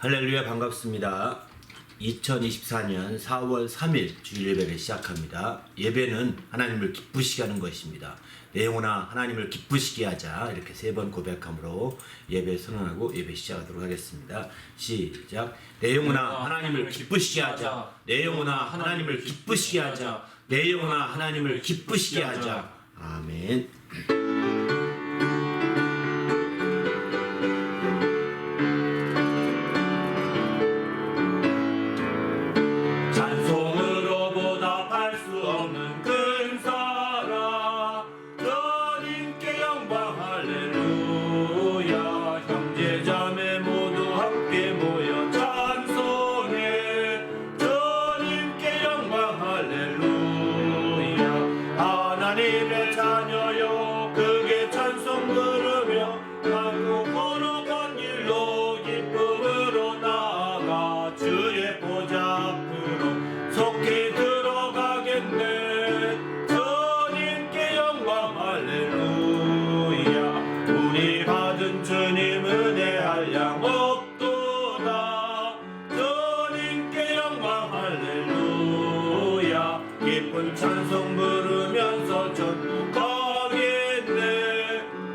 할렐루야, 반갑습니다. 2024년 4월 3일 주일 예배를 시작합니다. 예배는 하나님을 기쁘시게 하는 것입니다. 내 영혼아 하나님을 기쁘시게 하자, 이렇게 3번 고백함으로 예배 선언하고 예배 시작하도록 하겠습니다. 시작. 내 영혼아 하나님을 기쁘시게 하자. 내 영혼아 하나님을 기쁘시게 하자. 내 영혼아 하나님을 기쁘시게 하자. 아멘. 찬송 부르면서 전국하겠네.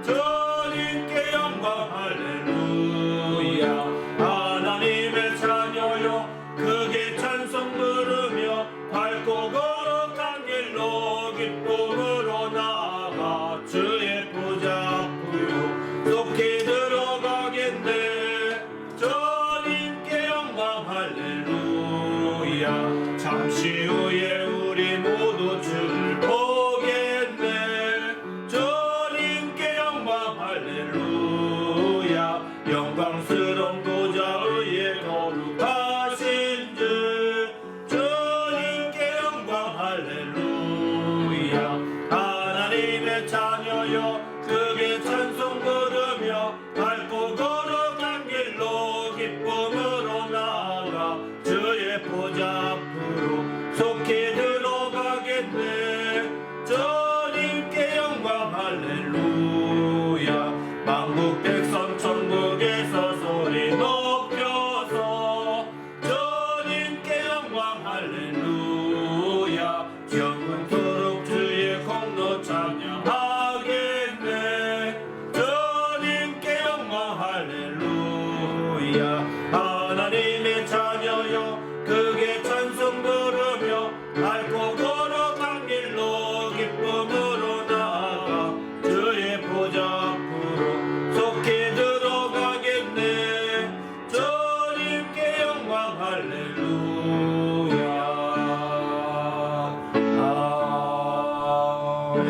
주님께 영광 할렐루야. 하나님의 자녀여 크게 찬송 부르며 밝고 거룩한 길로 기쁨으로 나아가 주의 보좌 앞으로 속히 들어가겠네. 주님께 영광 할렐루야. 잠시 후에 우리 모두 주를 보겠네. 주님께 영광 할렐루야. 영광스러운 보좌 위에 거룩하신 주 주님께 영광 할렐루야. 하나님의 자녀여 크게 찬송 부르며 밝고 거룩한 길로 기쁨으로 나아가 주의 보좌 앞으로 속히 들어가겠네. 주님께 영광 할렐루야. 만국 백성 천국에서 소리 높여서 주님께 영광 할렐루야. 영원토록 주의 공로 찬양하겠네. 주님께 영광 할렐루야. 하나님의 자녀여 크게 찬송 부르며 밝고 거룩한 길로 기쁨으로 나아가 주의 보좌 앞으로 속히 들어가겠네. 주님께 영광 할렐루야. 아멘.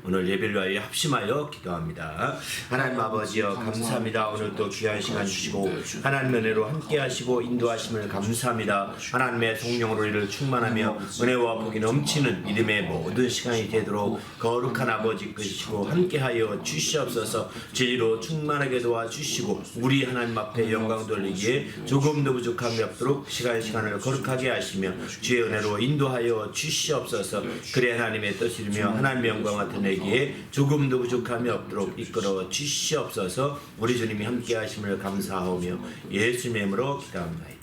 오늘 예배를 위하여 합심하여 기도합니다. 하나님 아버지여 감사합니다. 오늘 또 귀한 시간 주시고 하나님의 은혜로 함께 하시고 인도하심을 감사합니다. 하나님의 성령으로 이를 충만하며 은혜와 복이 넘치는 믿음의 모든 시간이 되도록 거룩한 아버지 이끄시고 함께하여 주시옵소서. 진리로 충만하게 도와주시고 우리 하나님 앞에 영광 돌리기에 조금도 부족함이 없도록 시간을 거룩하게 하시며 주의 은혜로 인도하여 주시옵소서. 그래 하나님의 뜻을 이루며 하나님의 영광을 드러내기에 조금도 부족함이 없도록 이끌어 주시옵소서. 우리 주님이 함께 하심을 감사하오며 예수님의 이름으로 기도합니다.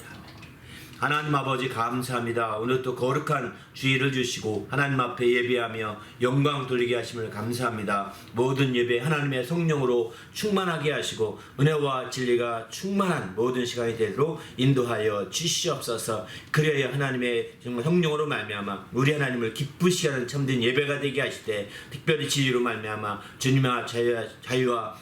하나님 아버지 감사합니다. 오늘 또 거룩한 주일을 주시고 하나님 앞에 예배하며 영광 돌리게 하심을 감사합니다. 모든 예배 하나님의 성령으로 충만하게 하시고 은혜와 진리가 충만한 모든 시간이 되도록 인도하여 주시옵소서. 그래야 하나님의 정말 성령으로 말미암아 우리 하나님을 기쁘시게 하는 참된 예배가 되게 하실 때 특별히 진리로 말미암아 주님의 자유와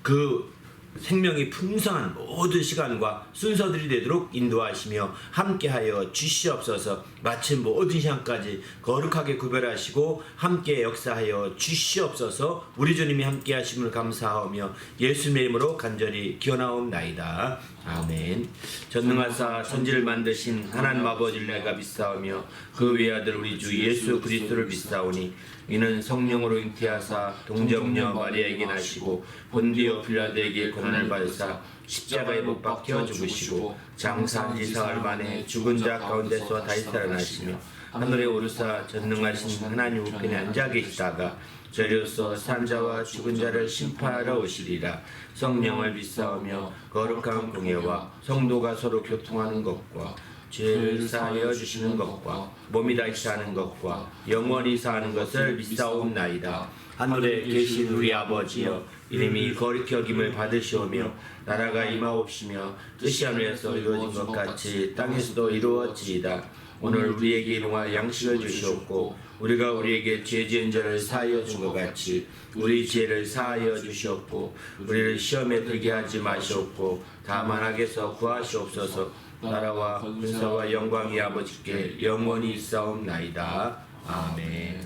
그 생명이 풍성한 모든 시간과 순서들이 되도록 인도하시며 함께하여 주시옵소서. 마침 모든 시간까지 거룩하게 구별하시고 함께 역사하여 주시옵소서. 우리 주님이 함께 하심을 감사하며 예수님의 이름으로 간절히 기원하옵나이다. 아멘. 전능하사 천지를 만드신 하나님 아버지를 내가 믿사오며 그 외아들 우리 주 예수 그리스도를 믿사오니 이는 성령으로 잉태하사 동정녀 마리아에게 나시고 본디오 빌라도에게 고난을 받으사 십자가에 못 박혀 죽으시고 장사한 지 사흘 만에 죽은 자 가운데서 다시 살아나시며 하늘에 오르사 전능하신 하나님 우편에 앉아 계시다가 저리로서 산자와 죽은 자를 심판하러 오시리라. 성령을 믿사오며 거룩한 공예와 성도가 서로 교통하는 것과 죄를 사하여 주시는 것과 몸이 다시 사는 것과 영원히 사는 것을 믿사옵나이다. 하늘에 계신 우리 아버지여, 이름이 거룩히 여김을 받으시오며 나라가 임하옵시며 뜻이 하늘에서 이루어진 것 같이 땅에서도 이루어지이다. 오늘 우리에게 일용할 양식을 주시옵고 우리가 우리에게 죄 지은 자를 사하여 준 것 같이 우리 죄를 사하여 주시옵고 우리를 시험에 들게 하지 마시옵고 다만 악에서 구하시옵소서. 나라와 군사와 영광이 아버지께 영원히 있사옵나이다. 아멘.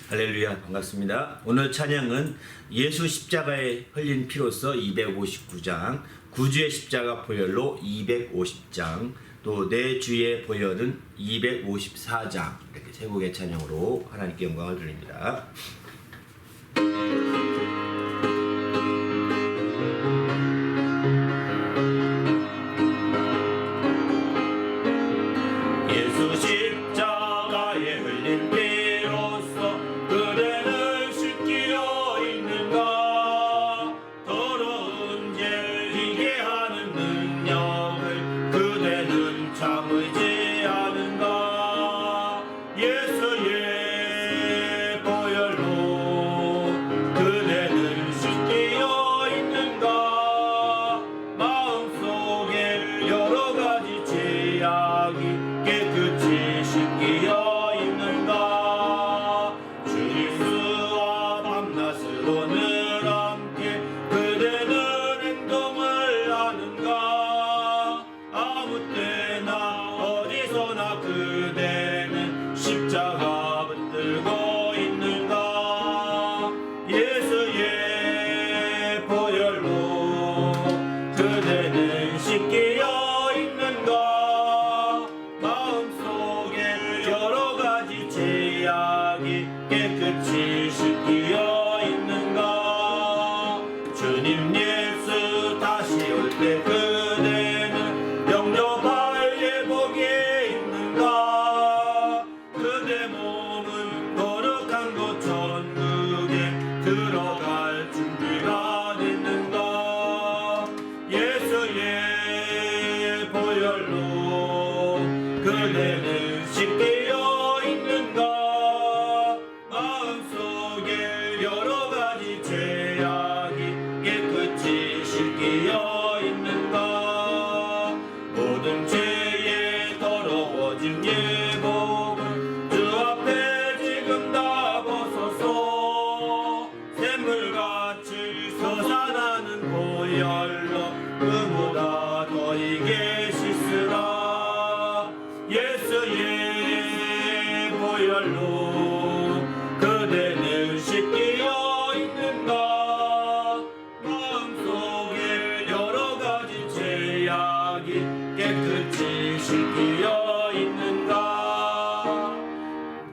할렐루야, 반갑습니다. 오늘 찬양은 예수 십자가에 흘린 피로써 259장, 구주의 십자가 보혈로 250장, 또 내 주의 보혈은 254장, 이렇게 세 곡의 찬양으로 하나님께 영광을 드립니다. 예수 십자가에 흘린 피로써 그대는 씻기어 있는가. 더러운 죄를 이게 하는 능력을 그대는 참 의지하는가. 예수의 보혈로 그대는 씻기어 있는가. 마음속에 여러 가지 죄악이 깨끗이 씻기어 있는가. 주 예수와 밤낮으로 늘 함께 그대는 행동을 하는가. 아무 때나 어디서나 그대는 십자가 붙들고 있는가. 예수의 보혈로 그대는 씻기어 있는가. 마음속에 여러 가지 죄악이 깨끗이 씻기어 있는가. 주님 예수 다시 올 때 그대는 영접할 예복이 있는가. 그대 몸은 거룩한 곳 천국에 들어갈 준비가 됐는가. 예수의 보혈로 그대는 씻기어 있는가. 마음속에 여러 가지 죄악이 깨끗이 씻기어 있는가. 모든 죄에 더러워진 예복을 주 앞에 지금 다 벗어서 샘물같이 솟아나는 보혈로 그보다 더 이게 씻으라. 예수의 보혈로 그대는 씻기어 있는가. 마음속에 여러 가지 죄악이 깨끗이 씻기어 있는가.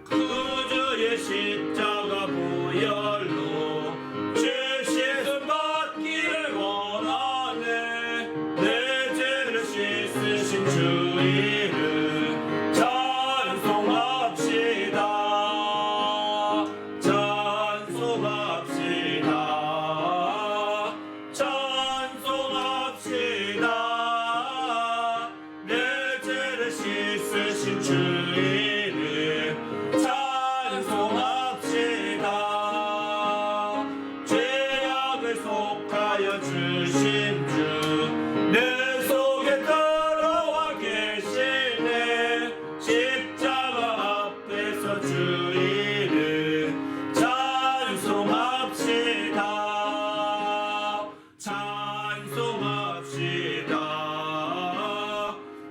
구주의 십자가 보혈로 죄 씻음 받기를 원하네. 내 죄를 씻으신 주 이름 찬송합시다. 찬송합시다. 찬송합시다. 내 죄를 씻으신 주 이름 찬송합시다. 죄악을 속하여 주신 주 내 속에 들어와 계시네. 십자가 앞에서 주 이름 찬송합시다. 찬송합시다.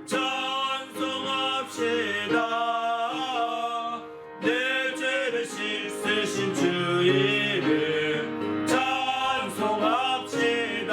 찬송합시다. 내 죄를 씻으신 주 이름 찬송합시다.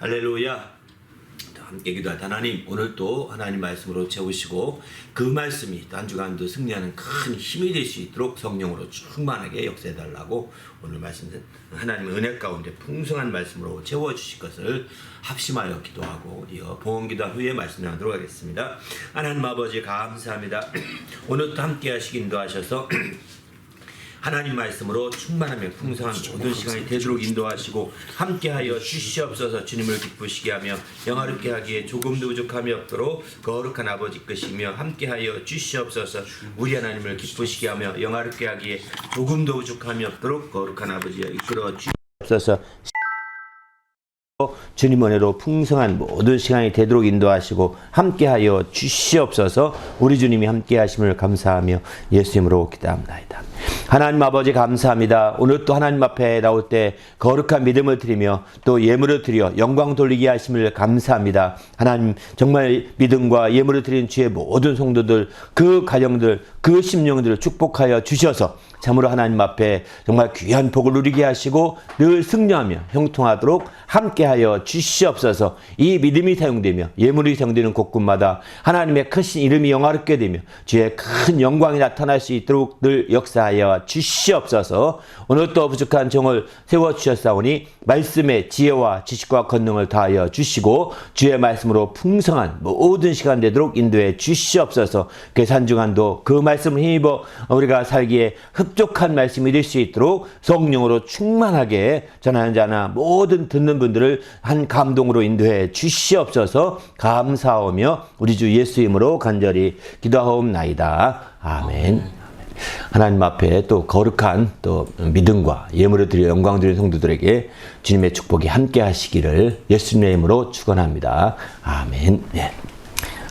할렐루야. 함께 기도할 하나님, 오늘 또 하나님 말씀으로 채우시고 그 말씀이 또 한 주간도 승리하는 큰 힘이 될 수 있도록 성령으로 충만하게 역사해달라고 오늘 말씀 하나님의 은혜 가운데 풍성한 말씀으로 채워주실 것을 합심하여 기도하고 이어 봉헌기도 후에 말씀 나누도록 하겠습니다. 하나님 아버지 감사합니다. 오늘 또 함께 하시기 인도하셔서 하나님 말씀으로 충만하며 풍성한 모든 시간이 되도록 인도하시고 함께하여 주시옵소서. 주님을 기쁘시게 하며 영화롭게 하기에 조금도 부족함이 없도록 거룩한 아버지 이끄시며 함께하여 주시옵소서. 우리 하나님을 기쁘시게 하며 영화롭게 하기에 조금도 부족함이 없도록 거룩한 아버지여 이끌어 주시옵소서. 주님 은혜로 풍성한 모든 시간이 되도록 인도하시고 함께하여 주시옵소서. 우리 주님이 함께하심을 감사하며 예수님으로 기도합나이다. 하나님 아버지 감사합니다. 오늘 또 하나님 앞에 나올 때 거룩한 믿음을 드리며 또 예물을 드려 영광 돌리게 하심을 감사합니다. 하나님 정말 믿음과 예물을 드린 주의 모든 성도들, 그 가정들, 그 심령들을 축복하여 주셔서 참으로 하나님 앞에 정말 귀한 복을 누리게 하시고 늘 승리하며 형통하도록 함께하여 주시옵소서. 이 믿음이 사용되며 예물이 사용되는 곳곳마다 하나님의 크신 이름이 영화롭게 되며 주의 큰 영광이 나타날 수 있도록 늘 역사하여 주시옵소서. 오늘 또 부족한 정을 세워주셨사오니 말씀의 지혜와 지식과 권능을 다하여 주시고 주의 말씀으로 풍성한 모든 시간 되도록 인도해 주시옵소서. 계산중간도 그 말씀을 힘입어 우리가 살기에 흡족한 말씀이 될 수 있도록 성령으로 충만하게 전하는 자나 모든 듣는 분들을 한 감동으로 인도해 주시옵소서. 감사하며 우리 주 예수 이름으로 간절히 기도하옵나이다. 아멘. 하나님 앞에 또 거룩한 또 믿음과 예물을 드려 영광 드리는 성도들에게 주님의 축복이 함께 하시기를 예수님의 이름으로 축원합니다. 아멘. 네.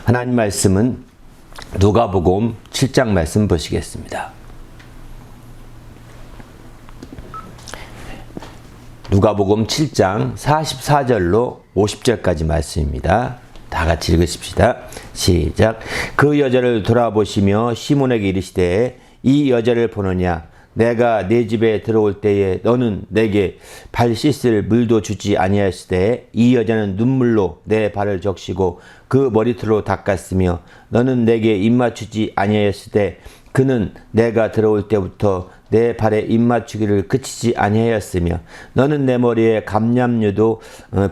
하나님 말씀은 누가복음 7장 말씀 보시겠습니다. 누가복음 7장 44절로 50절까지 말씀입니다. 다 같이 읽으십시다. 시작. 그 여자를 돌아보시며 시몬에게 이르시되 이 여자를 보느냐? 내가 내 집에 들어올 때에 너는 내게 발 씻을 물도 주지 아니하였으되 이 여자는 눈물로 내 발을 적시고 그 머리털로 닦았으며 너는 내게 입맞추지 아니하였으되 그는 내가 들어올 때부터 내 발에 입맞추기를 그치지 아니하였으며 너는 내 머리에 감람류도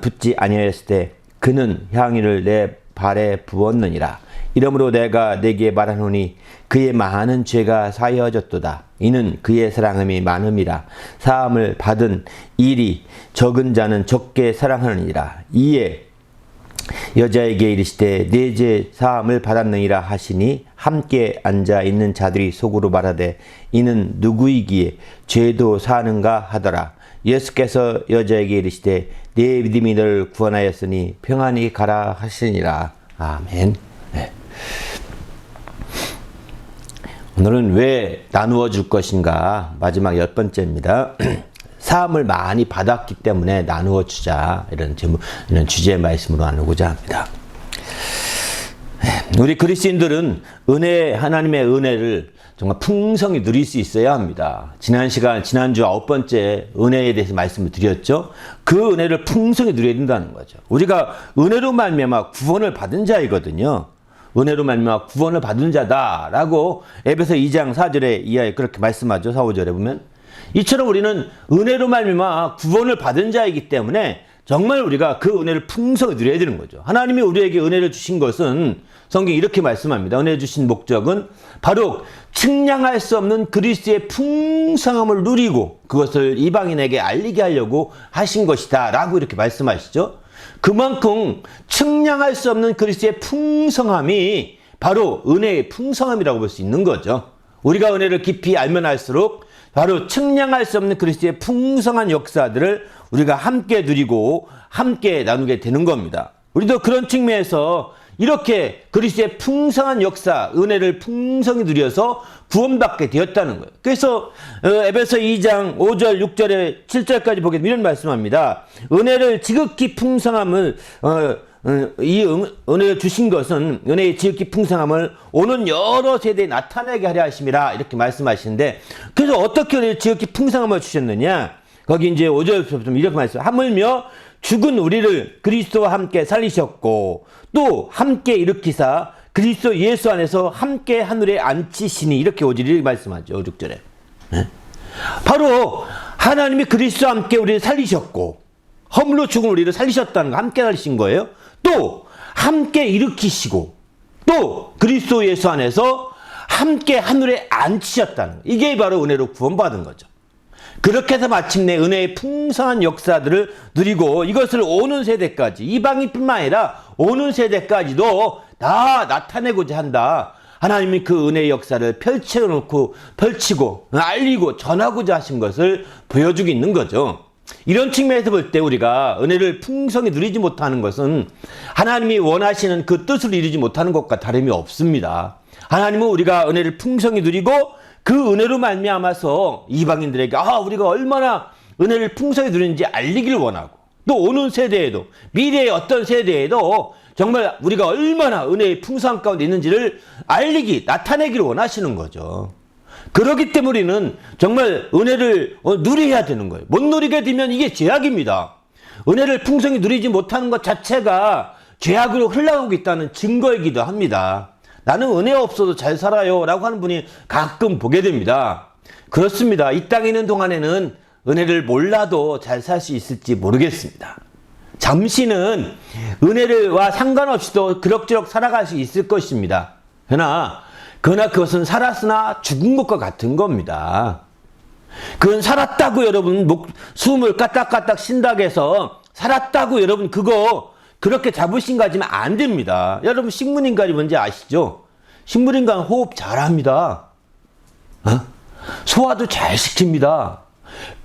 붓지 아니하였으되 그는 향유를 내 발에 부었느니라. 이러므로 내가 내게 말하노니 그의 많은 죄가 사하여졌도다. 이는 그의 사랑함이 많음이라. 사함을 받은 일이 적은 자는 적게 사랑하느니라. 이에 여자에게 이르시되 내 죄 사함을 받았느니라 하시니 함께 앉아 있는 자들이 속으로 말하되 이는 누구이기에 죄도 사는가 하더라. 예수께서 여자에게 이르시되 네 믿음이 너를 구원하였으니 평안히 가라 하시니라. 아멘. 네. 오늘은 왜 나누어 줄 것인가 마지막 10번째입니다. 사함을 많이 받았기 때문에 나누어 주자, 이런 주제의 말씀으로 나누고자 합니다. 우리 그리스도인들은 하나님의 은혜를 정말 풍성히 누릴 수 있어야 합니다. 지난주 9번째 은혜에 대해서 말씀을 드렸죠. 그 은혜를 풍성히 누려야 된다는 거죠. 우리가 은혜로 말미암아 구원을 받은 자이거든요. 은혜로 말미암아 구원을 받은 자다라고 에베소 2장 4절에 이하에 그렇게 말씀하죠. 4, 5절에 보면 이처럼 우리는 은혜로 말미암아 구원을 받은 자이기 때문에 정말 우리가 그 은혜를 풍성히 누려야 되는 거죠. 하나님이 우리에게 은혜를 주신 것은 성경이 이렇게 말씀합니다. 은혜 주신 목적은 바로 측량할 수 없는 그리스도의 풍성함을 누리고 그것을 이방인에게 알리게 하려고 하신 것이다 라고 이렇게 말씀하시죠. 그만큼 측량할 수 없는 그리스도의 풍성함이 바로 은혜의 풍성함이라고 볼 수 있는 거죠. 우리가 은혜를 깊이 알면 알수록 바로 측량할 수 없는 그리스도의 풍성한 역사들을 우리가 함께 누리고 함께 나누게 되는 겁니다. 우리도 그런 측면에서 이렇게 그리스도의 풍성한 역사, 은혜를 풍성히 누려서 구원받게 되었다는 거예요. 그래서 에베소 2장 5절, 6절에 7절까지 보게 되면 이런 말씀합니다. 은혜를 지극히 풍성함을 이 은혜를 주신 것은 은혜의 지극히 풍성함을 오는 여러 세대에 나타나게 하려 하심이라 이렇게 말씀하시는데 그래서 어떻게 은혜를 지극히 풍성함을 주셨느냐? 거기 이제 5절부터 이렇게 말씀. 하물며 죽은 우리를 그리스도와 함께 살리셨고 또 함께 일으키사 그리스도 예수 안에서 함께 하늘에 앉히시니 이렇게 5절이 말씀하죠. 6절에. 네? 바로 하나님이 그리스도와 함께 우리를 살리셨고 허물로 죽은 우리를 살리셨다는 거 함께 살리신 거예요. 또 함께 일으키시고 또 그리스도 예수 안에서 함께 하늘에 앉히셨다는 거. 이게 바로 은혜로 구원받은 거죠. 그렇게 해서 마침내 은혜의 풍성한 역사들을 누리고 이것을 오는 세대까지, 이방인뿐만 아니라 오는 세대까지도 다 나타내고자 한다. 하나님이 그 은혜의 역사를 펼치고 알리고 전하고자 하신 것을 보여주고 있는 거죠. 이런 측면에서 볼 때 우리가 은혜를 풍성히 누리지 못하는 것은 하나님이 원하시는 그 뜻을 이루지 못하는 것과 다름이 없습니다. 하나님은 우리가 은혜를 풍성히 누리고 그 은혜로 말미암아서 이방인들에게 우리가 얼마나 은혜를 풍성히 누리는지 알리기를 원하고, 또 오는 세대에도, 미래의 어떤 세대에도 정말 우리가 얼마나 은혜의 풍성한 가운데 있는지를 나타내기를 원하시는 거죠. 그렇기 때문에 우리는 정말 은혜를 누려야 되는 거예요. 못 누리게 되면 이게 죄악입니다. 은혜를 풍성히 누리지 못하는 것 자체가 죄악으로 흘러가고 있다는 증거이기도 합니다. 나는 은혜 없어도 잘 살아요 라고 하는 분이 가끔 보게 됩니다. 그렇습니다. 이 땅에 있는 동안에는 은혜를 몰라도 잘 살 수 있을지 모르겠습니다. 잠시는 은혜와 상관없이도 그럭저럭 살아갈 수 있을 것입니다. 그러나 그것은 살았으나 죽은 것과 같은 겁니다. 그건 살았다고 여러분 숨을 까딱까딱 쉰다고 해서 살았다고 여러분 그렇게 자부심 가지면 안 됩니다. 여러분 식물인간이 뭔지 아시죠? 식물인간은 호흡 잘합니다. 소화도 잘 시킵니다.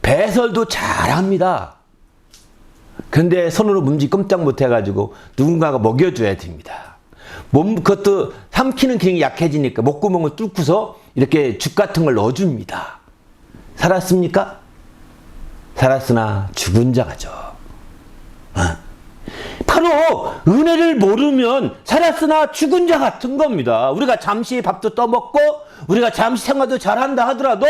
배설도 잘합니다. 그런데 손으로 문지 꼼짝 못해가지고 누군가가 먹여줘야 됩니다. 그것도 삼키는 기능이 약해지니까 목구멍을 뚫고서 이렇게 죽 같은 걸 넣어줍니다. 살았습니까? 살았으나 죽은 자가죠. 바로 은혜를 모르면 살았으나 죽은 자 같은 겁니다. 우리가 잠시 밥도 떠먹고 우리가 잠시 생활도 잘한다 하더라도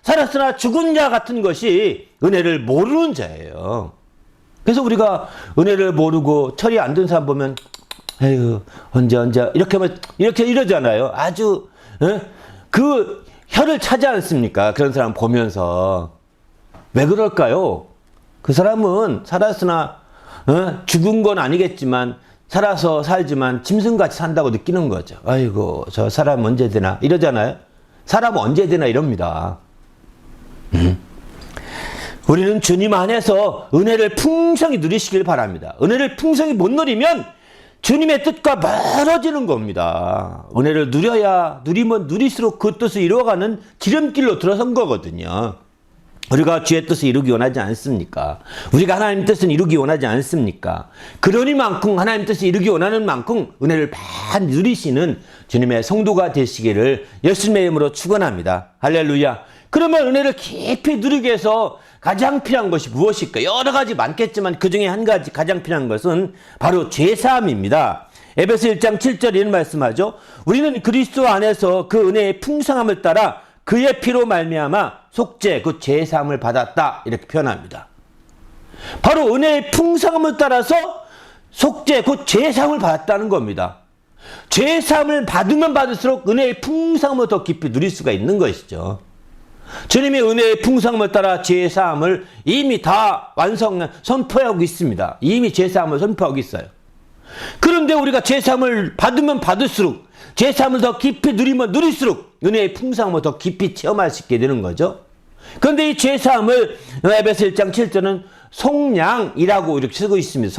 살았으나 죽은 자 같은 것이 은혜를 모르는 자예요. 그래서 우리가 은혜를 모르고 철이 안 든 사람 보면 에휴 언제 이렇게 이러잖아요. 아주 그 혀를 차지 않습니까? 그런 사람 보면서. 왜 그럴까요? 그 사람은 살았으나 죽은 건 아니겠지만 살아서 살지만 짐승같이 산다고 느끼는 거죠. 아이고 저 사람 언제 되나 이러잖아요. 사람 언제 되나 이럽니다. 우리는 주님 안에서 은혜를 풍성히 누리시길 바랍니다. 은혜를 풍성히 못 누리면 주님의 뜻과 멀어지는 겁니다. 은혜를 누리면 누릴수록 그 뜻을 이루어가는 지름길로 들어선 거거든요. 우리가 주의 뜻을 이루기 원하지 않습니까? 우리가 하나님 뜻을 이루기 원하지 않습니까? 그러니만큼 하나님 뜻을 이루기 원하는 만큼 은혜를 많이 누리시는 주님의 성도가 되시기를 예수님의 이름으로 축원합니다. 할렐루야. 그러면 은혜를 깊이 누리기 위해서 가장 필요한 것이 무엇일까? 여러 가지 많겠지만 그 중에 한 가지 가장 필요한 것은 바로 죄사함입니다. 에베소 1장 7절 이런 말씀하죠. 우리는 그리스도 안에서 그 은혜의 풍성함을 따라 그의 피로 말미암아 속죄 그 죄사함을 받았다 이렇게 표현합니다. 바로 은혜의 풍성함을 따라서 속죄 그 죄사함을 받았다는 겁니다. 죄사함을 받으면 받을수록 은혜의 풍성함을 더 깊이 누릴 수가 있는 것이죠. 주님의 은혜의 풍성함을 따라 죄사함을 이미 다 선포하고 있습니다. 이미 죄사함을 선포하고 있어요. 그런데 우리가 죄사함을 받으면 받을수록 죄사함을 더 깊이 누리면 누릴수록 은혜의 풍성함을 더 깊이 체험할 수 있게 되는 거죠. 그런데 이 죄사함을 에베소 1장 7절은 속량이라고 이렇게 쓰고 있습니다.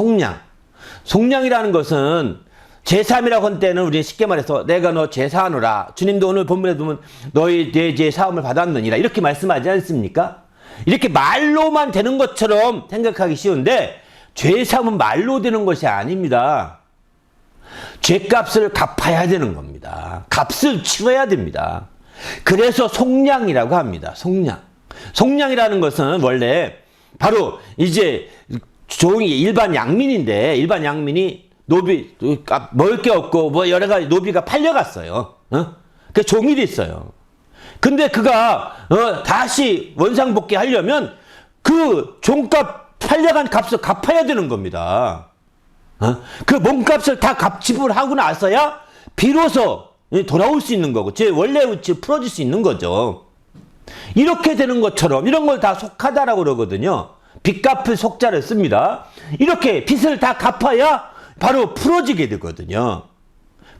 속량이라는 것은 죄사함이라고 할 때는 우리는 쉽게 말해서 내가 너 죄사하노라. 주님도 오늘 본문에 보면 너희 내 죄사함을 받았느니라 이렇게 말씀하지 않습니까? 이렇게 말로만 되는 것처럼 생각하기 쉬운데 죄사함은 말로 되는 것이 아닙니다. 죄값을 갚아야 되는 겁니다. 값을 치러야 됩니다. 그래서 속량이라고 합니다. 속량이라는 것은 원래 바로 이제 일반 양민인데 일반 양민이 먹을 게 없고 여러 가지 노비가 팔려갔어요. 그 종일이 있어요. 근데 그가 다시 원상복귀 하려면 그 종값 팔려간 값을 갚아야 되는 겁니다. 그 몸값을 다 지불하고 나서야 비로소 돌아올 수 있는 거고 제 원래 위치를 풀어줄 수 있는 거죠. 이렇게 되는 것처럼 이런 걸 다 속하다라고 그러거든요. 빚 갚을 속자를 씁니다. 이렇게 빚을 다 갚아야 바로 풀어지게 되거든요.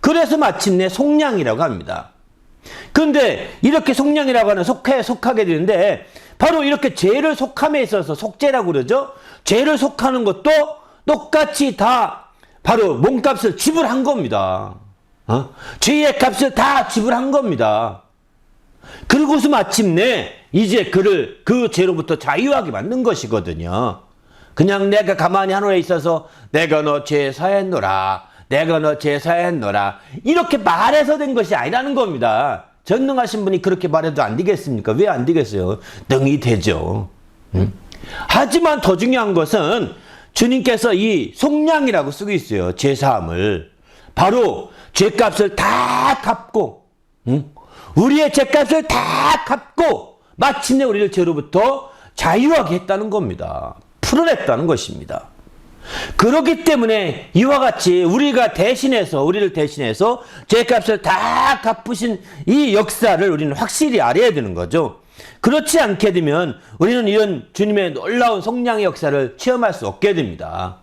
그래서 마침내 속량이라고 합니다. 그런데 이렇게 속량이라고 하는 속하게 되는데 바로 이렇게 죄를 속함에 있어서 속죄라고 그러죠. 죄를 속하는 것도 똑같이 다 바로 몸값을 지불한 겁니다. 죄의 값을 다 지불한 겁니다. 그리고서 마침내 이제 그를 그 죄로부터 자유하게 만든 것이거든요. 그냥 내가 가만히 하늘에 있어서 내가 너 죄 사했노라, 내가 너 죄 사했노라 이렇게 말해서 된 것이 아니라는 겁니다. 전능하신 분이 그렇게 말해도 안 되겠습니까? 왜 안 되겠어요? 능히 되죠. 하지만 더 중요한 것은 주님께서 이 속량이라고 쓰고 있어요. 죄사함을. 바로 죄값을 다 갚고, 우리의 죄값을 다 갚고 마침내 우리를 죄로부터 자유하게 했다는 겁니다. 풀어냈다는 것입니다. 그렇기 때문에 이와 같이 우리를 대신해서 죄값을 다 갚으신 이 역사를 우리는 확실히 알아야 되는 거죠. 그렇지 않게 되면 우리는 이런 주님의 놀라운 속량의 역사를 체험할 수 없게 됩니다.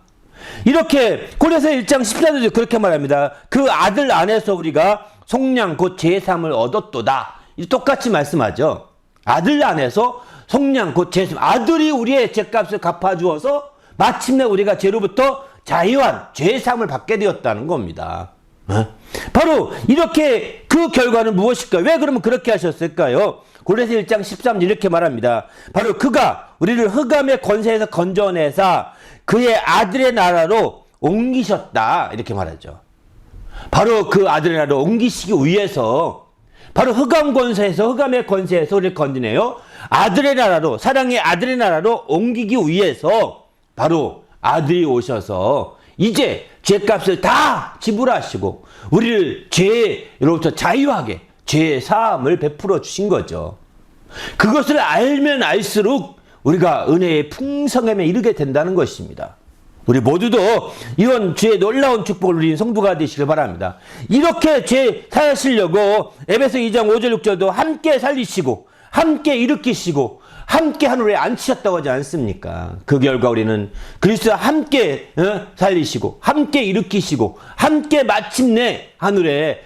이렇게 고린도서 1장 14절에 그렇게 말합니다. 그 아들 안에서 우리가 속량 곧 제사함을 얻었도다. 똑같이 말씀하죠. 아들 안에서 속량 곧 제사함. 아들이 우리의 죄값을 갚아주어서 마침내 우리가 죄로부터 자유한 죄사함을 받게 되었다는 겁니다. 바로 이렇게 그 결과는 무엇일까요? 왜 그러면 그렇게 하셨을까요? 고린도서 1장 13절 이렇게 말합니다. 바로 그가 우리를 흑암의 권세에서 건져내사 그의 아들의 나라로 옮기셨다 이렇게 말하죠. 바로 그 아들의 나라로 옮기시기 위해서 바로 흑암의 권세에서 우리를 건지네요. 아들의 나라로, 사랑의 아들의 나라로 옮기기 위해서 바로 아들이 오셔서 이제 죄값을 다 지불하시고 우리를 죄로부터 자유하게 죄 사함을 베풀어 주신 거죠. 그것을 알면 알수록 우리가 은혜의 풍성함에 이르게 된다는 것입니다. 우리 모두도 이런 주의 놀라운 축복을 누린 성도가 되시길 바랍니다. 이렇게 죄 사하시려고 에베소 2장 5절 6절도 함께 살리시고 함께 일으키시고 함께 하늘에 앉히셨다고 하지 않습니까? 그 결과 우리는 그리스도와 함께 살리시고 함께 일으키시고 함께 마침내 하늘에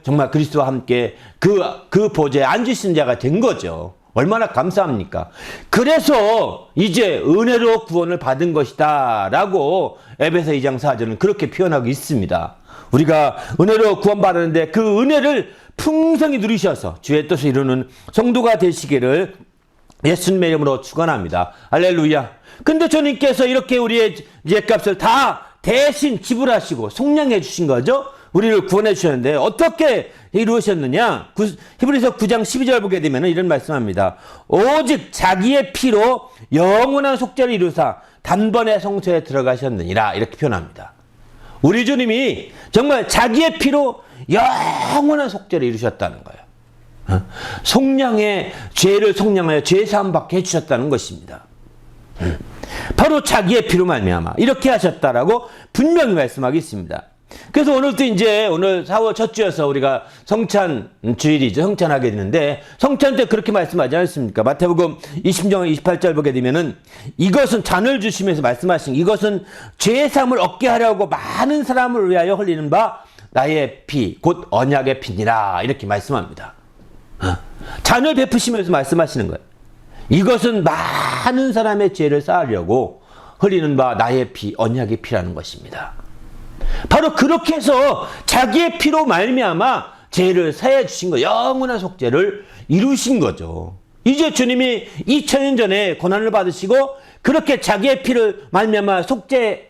정말 그리스도와 함께 그 보좌에 앉으신 자가 된 거죠. 얼마나 감사합니까? 그래서 이제 은혜로 구원을 받은 것이다 라고 에베소 2장 4절은 그렇게 표현하고 있습니다. 우리가 은혜로 구원받았는데 그 은혜를 풍성히 누리셔서 주의 뜻을 이루는 성도가 되시기를 예수님의 이름으로 축원합니다. 할렐루야. 근데 주님께서 이렇게 우리의 죄값을 다 대신 지불하시고 속량해 주신 거죠. 우리를 구원해 주셨는데 어떻게 이루셨느냐? 히브리서 9장 12절 보게 되면 이런 말씀합니다. 오직 자기의 피로 영원한 속죄를 이루사 단번에 성소에 들어가셨느니라 이렇게 표현합니다. 우리 주님이 정말 자기의 피로 영원한 속죄를 이루셨다는 거예요. 속량의 죄를 속량하여 죄사함 받게 해주셨다는 것입니다. 바로 자기의 피로 말미암아 이렇게 하셨다라고 분명히 말씀하고 있습니다. 그래서 오늘도 이제 오늘 4월 첫 주여서 우리가 성찬 주일이죠. 성찬하게 되는데 성찬 때 그렇게 말씀하지 않습니까? 마태복음 20장 28절 보게 되면은 이것은 잔을 주시면서 말씀하신 이것은 죄의 삶을 얻게 하려고 많은 사람을 위하여 흘리는 바 나의 피 곧 언약의 피니라 이렇게 말씀합니다. 잔을 베푸시면서 말씀하시는 거예요. 이것은 많은 사람의 죄를 쌓으려고 흘리는 바 나의 피 언약의 피라는 것입니다. 바로 그렇게 해서 자기의 피로 말미암아 죄를 사해 주신 거 영원한 속죄를 이루신 거죠. 이제 주님이 2000년 전에 고난을 받으시고 그렇게 자기의 피를 말미암아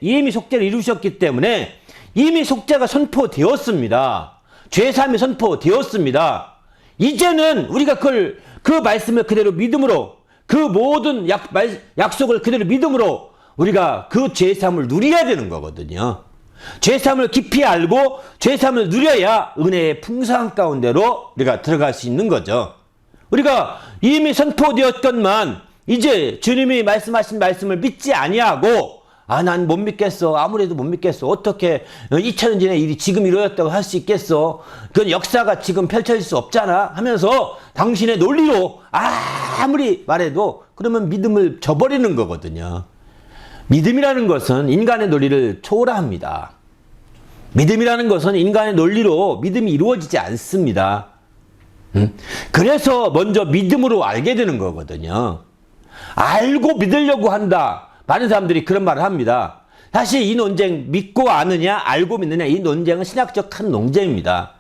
이미 속죄를 이루셨기 때문에 이미 속죄가 선포되었습니다. 죄사함이 선포되었습니다. 이제는 우리가 그 말씀을 그대로 믿음으로 그 모든 약속을 그대로 믿음으로 우리가 그 죄사함을 누려야 되는 거거든요. 죄사함을 깊이 알고 죄사함을 누려야 은혜의 풍성한 가운데로 우리가 들어갈 수 있는 거죠. 우리가 이미 선포되었건만 이제 주님이 말씀하신 말씀을 믿지 아니하고 난 못 믿겠어. 아무래도 못 믿겠어. 어떻게 2000년 전에 일이 지금 이루어졌다고 할 수 있겠어. 그건 역사가 지금 펼쳐질 수 없잖아 하면서 당신의 논리로 아무리 말해도 그러면 믿음을 저버리는 거거든요. 믿음이라는 것은 인간의 논리를 초월합니다. 믿음이라는 것은 인간의 논리로 믿음이 이루어지지 않습니다. 그래서 먼저 믿음으로 알게 되는 거거든요. 알고 믿으려고 한다. 많은 사람들이 그런 말을 합니다. 사실 이 논쟁, 믿고 아느냐 알고 믿느냐, 이 논쟁은 신학적 큰 논쟁입니다.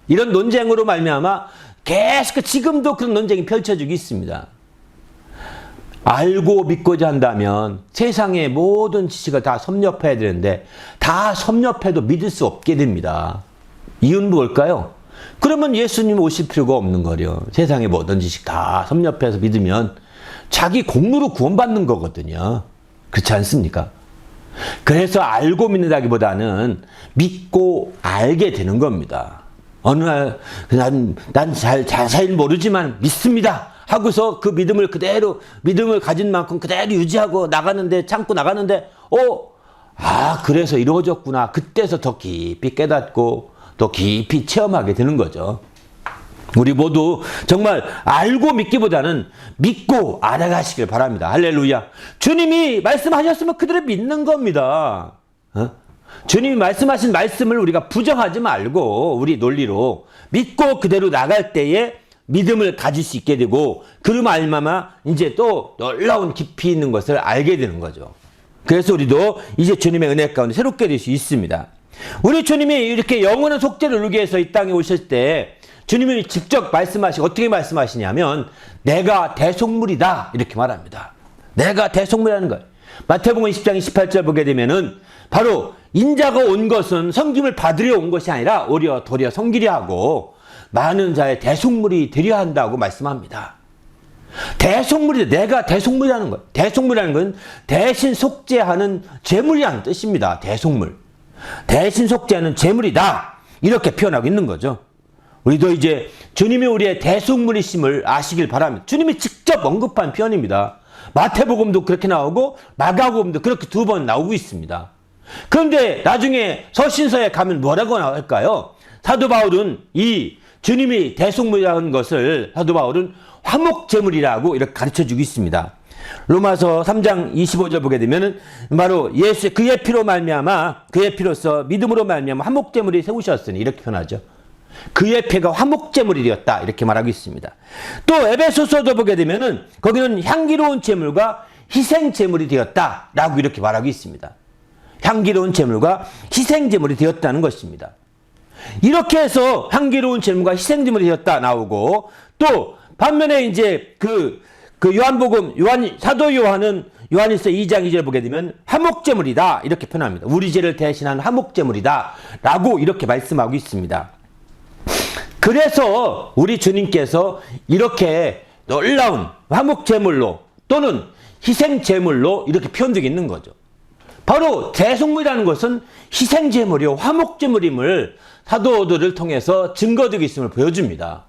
이런 논쟁으로 말미암아 계속 지금도 그런 논쟁이 펼쳐지고 있습니다. 알고 믿고자 한다면 세상의 모든 지식을 다 섭렵해야 되는데 다 섭렵해도 믿을 수 없게 됩니다. 이유는 뭘까요? 그러면 예수님 오실 필요가 없는 거려. 세상의 모든 지식 다 섭렵해서 믿으면 자기 공로로 구원받는 거거든요. 그렇지 않습니까? 그래서 알고 믿는다기보다는 믿고 알게 되는 겁니다. 어느 날 난 자세히 모르지만 믿습니다 하고서 그 믿음을 그대로, 믿음을 가진 만큼 그대로 유지하고 나가는데, 참고 나가는데 그래서 이루어졌구나. 그때서 더 깊이 깨닫고 더 깊이 체험하게 되는 거죠. 우리 모두 정말 알고 믿기보다는 믿고 알아가시길 바랍니다. 할렐루야. 주님이 말씀하셨으면 그대로 믿는 겁니다. 주님이 말씀하신 말씀을 우리가 부정하지 말고 우리 논리로 믿고 그대로 나갈 때에 믿음을 가질 수 있게 되고, 그로 말미암아 이제 또 놀라운 깊이 있는 것을 알게 되는 거죠. 그래서 우리도 이제 주님의 은혜 가운데 새롭게 될 수 있습니다. 우리 주님이 이렇게 영원한 속죄를 이루기 위해서 이 땅에 오실 때 주님이 직접 말씀하시고, 어떻게 말씀하시냐면 내가 대속물이다 이렇게 말합니다. 내가 대속물이라는 거예요. 마태복음 20장 28절 보게 되면은 바로 인자가 온 것은 섬김을 받으려 온 것이 아니라 오히려 도리어 섬기려 하고 많은 자의 대속물이 되려 한다고 말씀합니다. 대속물이, 내가 대속물이라는 거예요. 대속물이라는 건 대신 속죄하는 제물이라는 뜻입니다. 대속물. 대신 속죄하는 제물이다. 이렇게 표현하고 있는 거죠. 우리도 이제 주님이 우리의 대속물이심을 아시길 바랍니다. 주님이 직접 언급한 표현입니다. 마태복음도 그렇게 나오고 마가복음도 그렇게 2번 나오고 있습니다. 그런데 나중에 서신서에 가면 뭐라고 나올까요? 사도 바울은 이 주님이 대속물이라는 것을 사도 바울은 화목제물이라고 이렇게 가르쳐주고 있습니다. 로마서 3장 25절 보게 되면은 바로 예수의 그의 피로 말미암아, 그의 피로서 믿음으로 말미암아 화목제물이 세우셨으니 이렇게 표현하죠. 그의 피가 화목제물이 되었다 이렇게 말하고 있습니다. 또 에베소서도 보게 되면은 거기는 향기로운 제물과 희생제물이 되었다라고 이렇게 말하고 있습니다. 향기로운 제물과 희생제물이 되었다는 것입니다. 이렇게 해서 향기로운 제물과 희생제물이 되었다 나오고, 또 반면에 이제 그 요한복음, 사도 요한은 요한일서 2장 2절 보게 되면 화목제물이다 이렇게 표현합니다. 우리 죄를 대신한 화목제물이다 라고 이렇게 말씀하고 있습니다. 그래서 우리 주님께서 이렇게 놀라운 화목제물로 또는 희생제물로 이렇게 표현되어 있는 거죠. 바로 대속물이라는 것은 희생제물이요 화목제물임을 사도들을 통해서 증거되고 있음을 보여줍니다.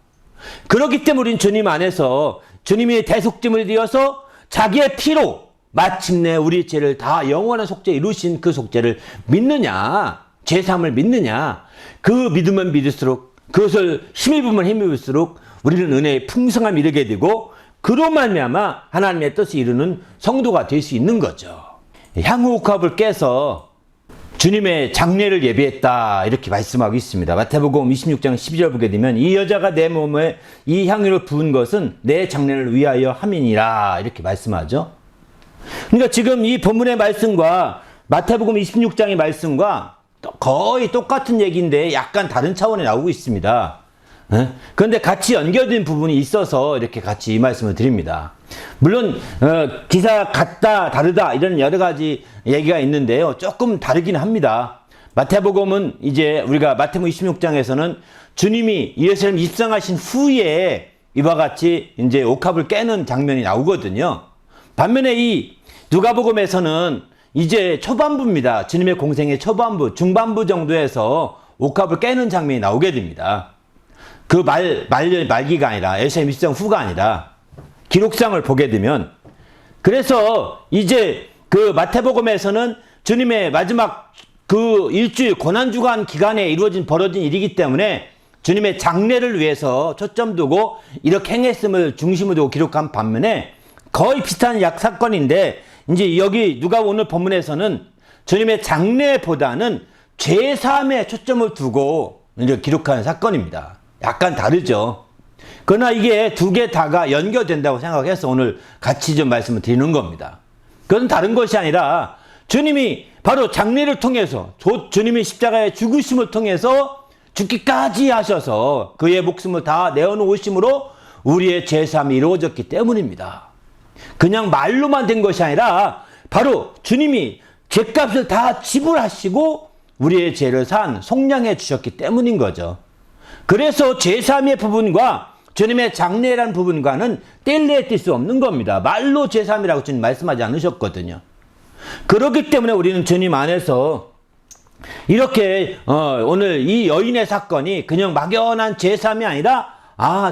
그렇기 때문에 우린 주님 안에서 주님이 대속제물이 되어서 자기의 피로 마침내 우리 죄를 다 영원한 속죄 이루신 그 속죄를 믿느냐, 죄사함을 믿느냐, 그 믿으면 믿을수록, 그것을 힘입으면 힘입을수록 우리는 은혜의 풍성함을 이루게 되고 그로 말미암아 하나님의 뜻을 이루는 성도가 될 수 있는 거죠. 향후옥합을 깨서 주님의 장례를 예비했다 이렇게 말씀하고 있습니다. 마태복음 26장 12절 보게 되면 이 여자가 내 몸에 이 향유를 부은 것은 내 장례를 위하여 함이니라 이렇게 말씀하죠. 그러니까 지금 이 본문의 말씀과 마태복음 26장의 말씀과 거의 똑같은 얘기인데 약간 다른 차원에 나오고 있습니다. 그런데 같이 연결된 부분이 있어서 이렇게 같이 이 말씀을 드립니다. 물론 기사 같다 다르다 이런 여러 가지 얘기가 있는데요, 조금 다르긴 합니다. 마태복음은 이제 우리가 마태복음 26장에서는 주님이 예루살렘 입성하신 후에 이와 같이 이제 옥합을 깨는 장면이 나오거든요. 반면에 이 누가복음에서는 이제 초반부입니다. 주님의 공생의 초반부, 중반부 정도에서 옥합을 깨는 장면이 나오게 됩니다. 그 말기가 아니라 예루살렘 입성 후가 아니라 기록상을 보게 되면, 그래서 이제 그 마태복음에서는 주님의 마지막 그 일주일 고난주간 기간에 벌어진 일이기 때문에 주님의 장례를 위해서 초점 두고 이렇게 행했음을 중심으로 두고 기록한 반면에 거의 비슷한 사건인데, 이제 여기 누가 오늘 본문에서는 주님의 장례보다는 죄사함에 초점을 두고 이제 기록한 사건입니다. 약간 다르죠. 그러나 이게 두 개 다가 연결된다고 생각해서 오늘 같이 좀 말씀을 드리는 겁니다. 그건 다른 것이 아니라 주님이 바로 장례를 통해서 주님이 십자가의 죽으심을 통해서 죽기까지 하셔서 그의 목숨을 다 내어놓으심으로 우리의 제사함이 이루어졌기 때문입니다. 그냥 말로만 된 것이 아니라 바로 주님이 죄값을 다 지불하시고 우리의 죄를 산 속량해 주셨기 때문인 거죠. 그래서 제사함의 부분과 주님의 장례라는 부분과는 뗄래야 뗄 수 없는 겁니다. 말로 제사함이라고 주님 말씀하지 않으셨거든요. 그렇기 때문에 우리는 주님 안에서 이렇게 오늘 이 여인의 사건이 그냥 막연한 제사함이 아니라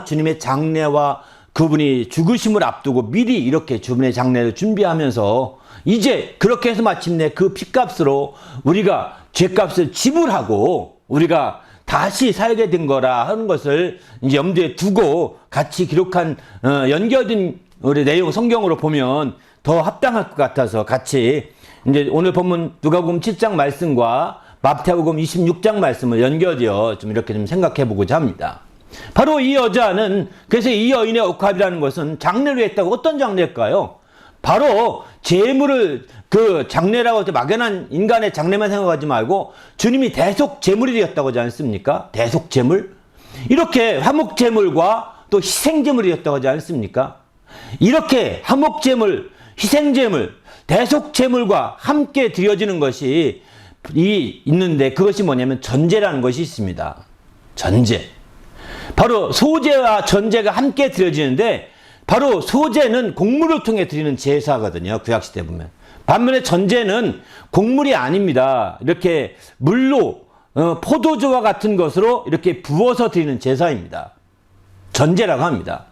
주님의 장례와 그분이 죽으심을 앞두고 미리 이렇게 주님의 장례를 준비하면서 이제 그렇게 해서 마침내 그 피값으로 우리가 죄값을 지불하고 우리가 다시 살게 된 거라 하는 것을 이제 염두에 두고 같이 기록한 연결된 우리 내용 성경으로 보면 더 합당할 것 같아서 같이 이제 오늘 본문 누가복음 7장 말씀과 마태복음 26장 말씀을 연결지어 좀 이렇게 좀 생각해 보고자 합니다. 바로 이 여자는 그래서 이 여인의 옥합이라는 것은 장례를 했다고 어떤 장례일까요? 바로 재물을 그 장례라고 해서 막연한 인간의 장례만 생각하지 말고 주님이 대속 재물이 되었다고 하지 않습니까? 대속 재물? 이렇게 화목 재물과 또 희생 재물이 되었다고 하지 않습니까? 이렇게 화목 재물, 희생 재물, 대속 재물과 함께 드려지는 것이 있는데 그것이 뭐냐면 전제라는 것이 있습니다. 전제. 바로 소제와 전제가 함께 드려지는데 바로 소제는 곡물을 통해 드리는 제사거든요. 구약시대 보면. 반면에 전제는 곡물이 아닙니다. 이렇게 물로 포도주와 같은 것으로 이렇게 부어서 드리는 제사입니다. 전제라고 합니다.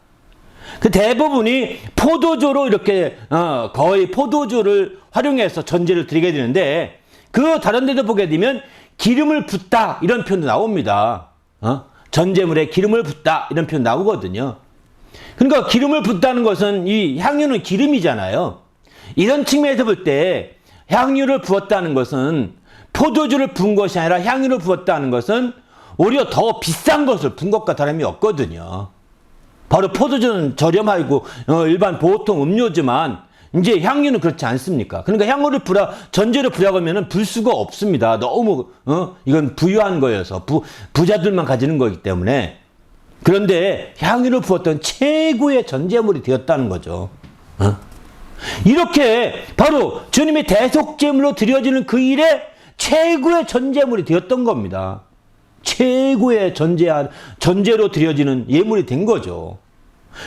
그 대부분이 포도주로 이렇게 거의 포도주를 활용해서 전제를 드리게 되는데 그 다른 데도 보게 되면 기름을 붓다 이런 표현도 나옵니다. 전제물에 기름을 붓다 이런 표현 나오거든요. 그러니까 기름을 붓다는 것은 이 향유는 기름이잖아요. 이런 측면에서 볼 때 향유를 부었다는 것은 포도주를 부은 것이 아니라 향유를 부었다는 것은 오히려 더 비싼 것을 부은 것과 다름이 없거든요. 바로 포도주는 저렴하고 일반 보통 음료지만 이제 향유는 그렇지 않습니까? 그러니까 향유를 전제로 부라고 하면은 불 수가 없습니다. 너무 이건 부유한 거여서 부자들만 가지는 거기 때문에. 그런데 향유를 부었던 최고의 전제물이 되었다는 거죠. 이렇게 바로 주님의 대속제물로 드려지는 그 일에 최고의 전제물이 되었던 겁니다. 최고의 전제로 드려지는 예물이 된 거죠.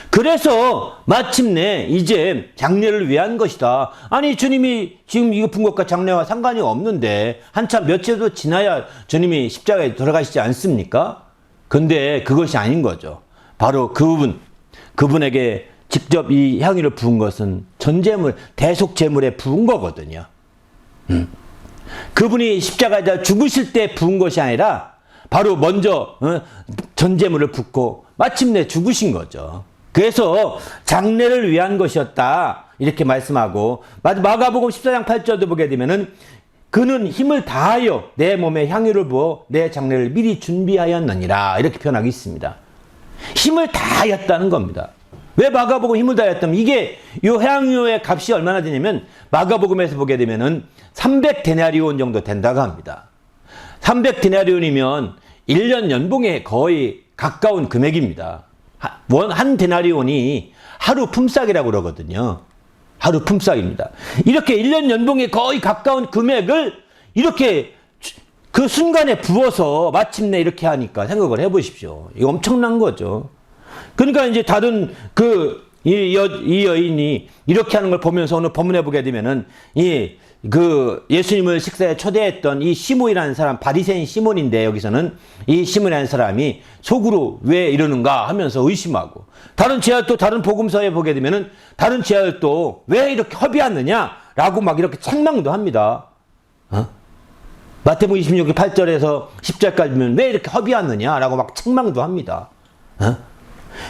그래서 마침내 이제 장례를 위한 것이다. 아니 주님이 지금 이거 푼 것과 장례와 상관이 없는데 한참 며칠도 지나야 주님이 십자가에 돌아가시지 않습니까? 근데 그것이 아닌 거죠. 바로 그분에게 직접 이 향유를 부은 것은 전제물, 대속제물에 부은 거거든요. 그분이 십자가에다 죽으실 때 부은 것이 아니라 바로 먼저 전제물을 붓고 마침내 죽으신 거죠. 그래서 장례를 위한 것이었다 이렇게 말씀하고 마가복음 14장 8절도 보게 되면은 그는 힘을 다하여 내 몸에 향유를 부어 내 장례를 미리 준비하였느니라 이렇게 표현하고 있습니다. 힘을 다하였다는 겁니다. 왜 마가복음 힘을 다하였다면 이게 이 향유의 값이 얼마나 되냐면 마가복음에서 보게 되면은 300데나리온 정도 된다고 합니다. 300데나리온이면 1년 연봉에 거의 가까운 금액입니다. 한 데나리온이 하루 품삯이라고 그러거든요. 하루 품삯입니다. 이렇게 1년 연봉에 거의 가까운 금액을 이렇게 그 순간에 부어서 마침내 이렇게 하니까 생각을 해보십시오. 이거 엄청난 거죠. 그러니까 이제 다른 이 여인이 이렇게 하는 걸 보면서 오늘 본문에 보게 되면은 예수님을 식사에 초대했던 이 시몬이라는 사람, 바리새인 시몬인데 여기서는 이 시몬이라는 사람이 속으로 왜 이러는가 하면서 의심하고 다른 복음서에 보게 되면은 다른 제자들도 왜 이렇게 허비하느냐라고 막 이렇게 책망도 합니다. 마태복음 26장 8절에서 10절까지 보면 왜 이렇게 허비하느냐라고 막 책망도 합니다.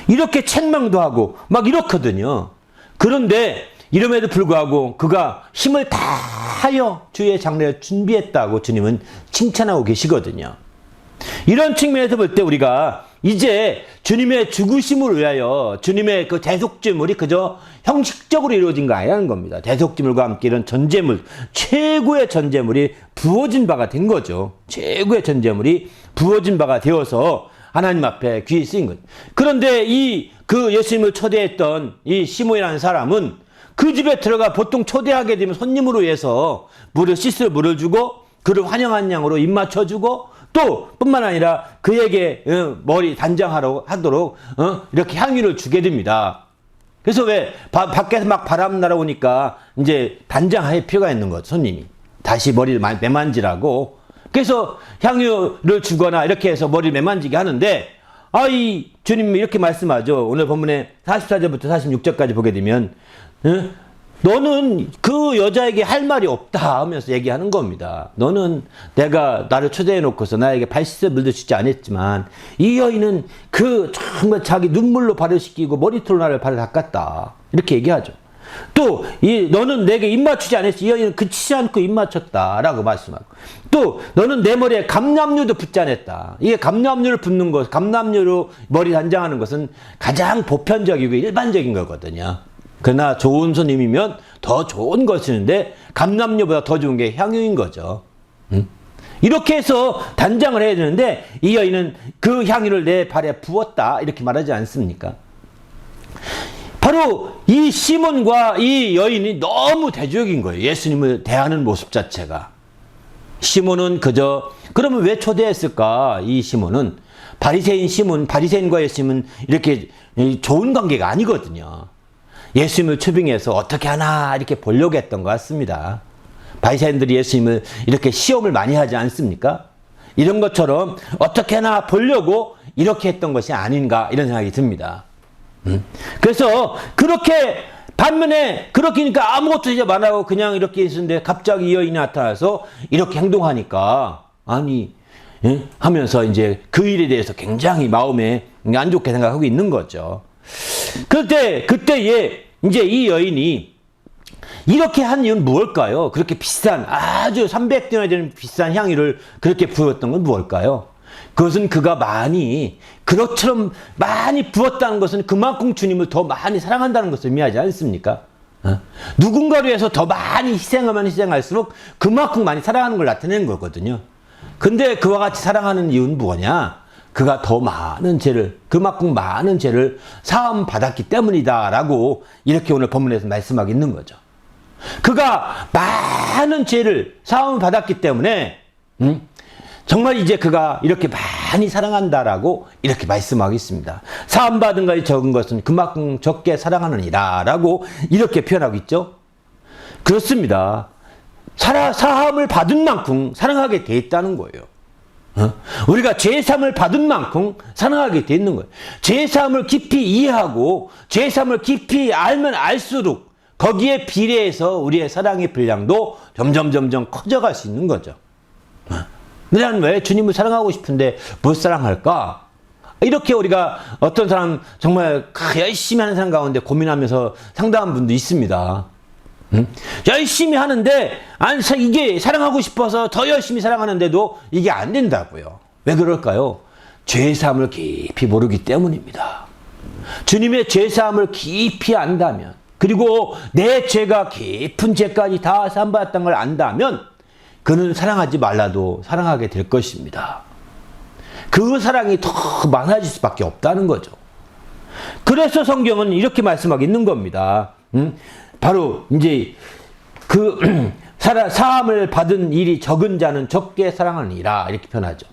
이렇게 책망도 하고 막 이렇거든요. 그런데 이름에도 불구하고 그가 힘을 다하여 주의 장례를 준비했다고 주님은 칭찬하고 계시거든요. 이런 측면에서 볼 때 우리가 이제 주님의 죽으심을 위하여 주님의 그 대속제물이 그저 형식적으로 이루어진 거 아니라는 겁니다. 대속제물과 함께 이런 전제물, 최고의 전제물이 부어진 바가 된 거죠. 최고의 전제물이 부어진 바가 되어서 하나님 앞에 귀히 쓰인 거죠. 그런데 그 예수님을 초대했던 이 시몬이라는 사람은 그 집에 들어가 보통 초대하게 되면 손님으로 해서 씻을 물을 주고 그를 환영한 양으로 입 맞춰주고 또 뿐만 아니라 그에게 머리 단장하도록 이렇게 향유를 주게 됩니다. 그래서 왜 밖에서 막 바람 날아오니까 이제 단장할 필요가 있는 거죠. 손님이 다시 머리를 매만지라고. 그래서 향유를 주거나 이렇게 해서 머리를 매만지게 하는데 이 주님이 이렇게 말씀하죠. 오늘 본문에 44절부터 46절까지 보게 되면 너는 그 여자에게 할 말이 없다 하면서 얘기하는 겁니다. 너는 내가 나를 초대해 놓고서 나에게 발 씻어 물드시지 않았지만 이 여인은 정말 자기 눈물로 발을 씻기고 머리털로 나를 발을 닦았다. 이렇게 얘기하죠. 또 너는 내게 입 맞추지 않았지. 이 여인은 그치지 않고 입 맞췄다라고 말씀하고 또 너는 내 머리에 감람류도 붓지 않았다. 이게 감람류를 붓는 것, 감람류로 머리 단장하는 것은 가장 보편적이고 일반적인 거거든요. 그러나 좋은 손님이면 더 좋은 걸 쓰는데 감람류보다 더 좋은 게 향유인 거죠. 이렇게 해서 단장을 해야 되는데 이 여인은 그 향유를 내 발에 부었다 이렇게 말하지 않습니까? 바로 이 시몬과 이 여인이 너무 대조적인 거예요. 예수님을 대하는 모습 자체가. 시몬은 그러면 왜 초대했을까? 이 시몬은 바리새인과 예수님은 이렇게 좋은 관계가 아니거든요. 예수님을 초빙해서 어떻게 하나 이렇게 보려고 했던 것 같습니다. 바리새인들이 예수님을 이렇게 시험을 많이 하지 않습니까? 이런 것처럼 어떻게 하나 보려고 이렇게 했던 것이 아닌가 이런 생각이 듭니다. 그래서 반면에 그렇게니까 아무것도 이제 안 하고 그냥 이렇게 있었는데 갑자기 이 여인이 나타나서 이렇게 행동하니까 하면서 이제 그 일에 대해서 굉장히 마음에 안 좋게 생각하고 있는 거죠. 그때에 이제 이 여인이 이렇게 한 이유는 무엇일까요? 그렇게 비싼 아주 300디나리 되는 비싼 향유를 그렇게 부었던 건 무엇일까요? 그것은 그가 그것처럼 많이 부었다는 것은 그만큼 주님을 더 많이 사랑한다는 것을 의미하지 않습니까? 누군가를 위해서 더 많이 희생할수록 그만큼 많이 사랑하는 걸 나타내는 거거든요. 근데 그와 같이 사랑하는 이유는 뭐냐? 그가 그만큼 많은 죄를 사함 받았기 때문이다라고 이렇게 오늘 본문에서 말씀하고 있는 거죠. 그가 많은 죄를 사함 받았기 때문에 정말 이제 그가 이렇게 많이 사랑한다라고 이렇게 말씀하고 있습니다. 사함 받은 것이 적은 것은 그만큼 적게 사랑하느니라라고 이렇게 표현하고 있죠. 그렇습니다. 사함을 받은 만큼 사랑하게 돼 있다는 거예요. 우리가 죄사함을 받은 만큼 사랑하게 돼 있는 거예요. 죄사함을 깊이 이해하고 죄사함을 깊이 알면 알수록 거기에 비례해서 우리의 사랑의 분량도 점점 커져갈 수 있는 거죠. 나는 왜 주님을 사랑하고 싶은데 못 사랑할까? 이렇게 우리가 어떤 사람 정말 열심히 하는 사람 가운데 고민하면서 상담한 분도 있습니다. 열심히 하는데 이게 사랑하고 싶어서 더 열심히 사랑하는데도 이게 안 된다고요. 왜 그럴까요? 죄사함을 깊이 모르기 때문입니다. 주님의 죄사함을 깊이 안다면 그리고 내 죄가 깊은 죄까지 다 사함받았다는 걸 안다면 그는 사랑하지 말라도 사랑하게 될 것입니다. 그 사랑이 더 많아질 수밖에 없다는 거죠. 그래서 성경은 이렇게 말씀하고 있는 겁니다. 바로 이제 사함을 받은 일이 적은 자는 적게 사랑하니라 이렇게 표현하죠.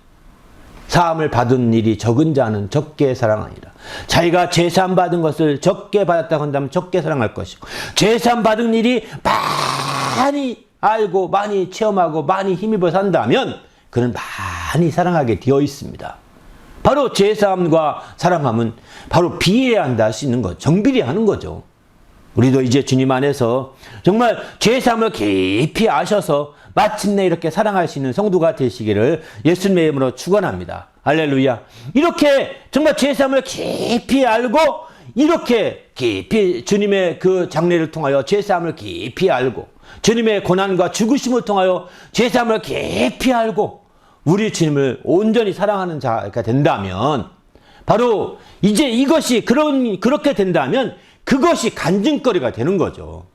사함을 받은 일이 적은 자는 적게 사랑하니라. 자기가 죄사함 받은 것을 적게 받았다고 한다면 적게 사랑할 것이고 죄사함 받은 일이 많이 알고 많이 체험하고 많이 힘입어 산다면 그는 많이 사랑하게 되어 있습니다. 바로 죄사함과 사랑함은 바로 비례한다 할 수 있는 것, 정비례하는 거죠. 우리도 이제 주님 안에서 정말 죄사함을 깊이 아셔서 마침내 이렇게 사랑할 수 있는 성도가 되시기를 예수님의 이름으로 축원합니다. 할렐루야. 이렇게 정말 죄사함을 깊이 알고 이렇게 깊이 주님의 그 장례를 통하여 죄사함을 깊이 알고 주님의 고난과 죽으심을 통하여 죄사함을 깊이 알고 우리 주님을 온전히 사랑하는 자가 된다면 바로 이제 이것이 그렇게 된다면 그것이 간증거리가 되는 거죠.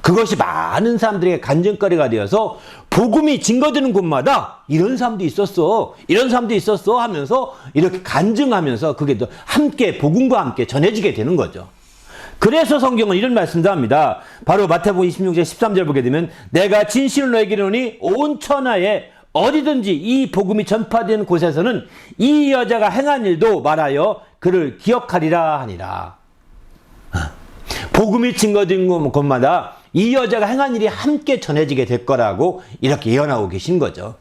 그것이 많은 사람들에게 간증거리가 되어서 복음이 증거되는 곳마다 이런 사람도 있었어, 이런 사람도 있었어 하면서 이렇게 간증하면서 그게 또 함께 복음과 함께 전해지게 되는 거죠. 그래서 성경은 이런 말씀도 합니다. 바로 마태복음 26장 13절 보게 되면 내가 진실로 너에게 이르노니 온 천하에 어디든지 이 복음이 전파되는 곳에서는 이 여자가 행한 일도 말하여 그를 기억하리라 하니라. 복음이 증거된 곳마다 이 여자가 행한 일이 함께 전해지게 될 거라고 이렇게 예언하고 계신 거죠.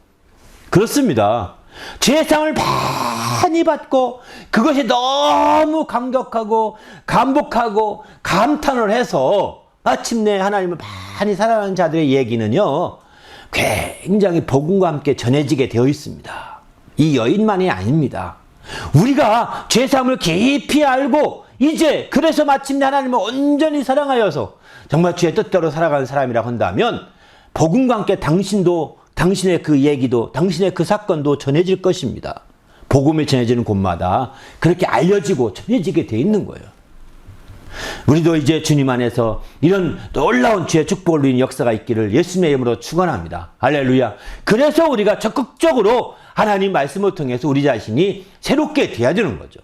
그렇습니다. 죄상을 많이 받고 그것이 너무 감격하고 감복하고 감탄을 해서 마침내 하나님을 많이 사랑하는 자들의 얘기는요, 굉장히 복음과 함께 전해지게 되어 있습니다. 이 여인만이 아닙니다. 우리가 죄사함을 깊이 알고 이제 그래서 마침내 하나님을 온전히 사랑하여서 정말 주의 뜻대로 살아가는 사람이라고 한다면 복음과 함께 당신도, 당신의 그 얘기도, 당신의 그 사건도 전해질 것입니다. 복음이 전해지는 곳마다 그렇게 알려지고 전해지게 돼 있는 거예요. 우리도 이제 주님 안에서 이런 놀라운 주의 축복을 누리는 역사가 있기를 예수님의 이름으로 축원합니다. 할렐루야. 그래서 우리가 적극적으로 하나님 말씀을 통해서 우리 자신이 새롭게 돼야 되는 거죠.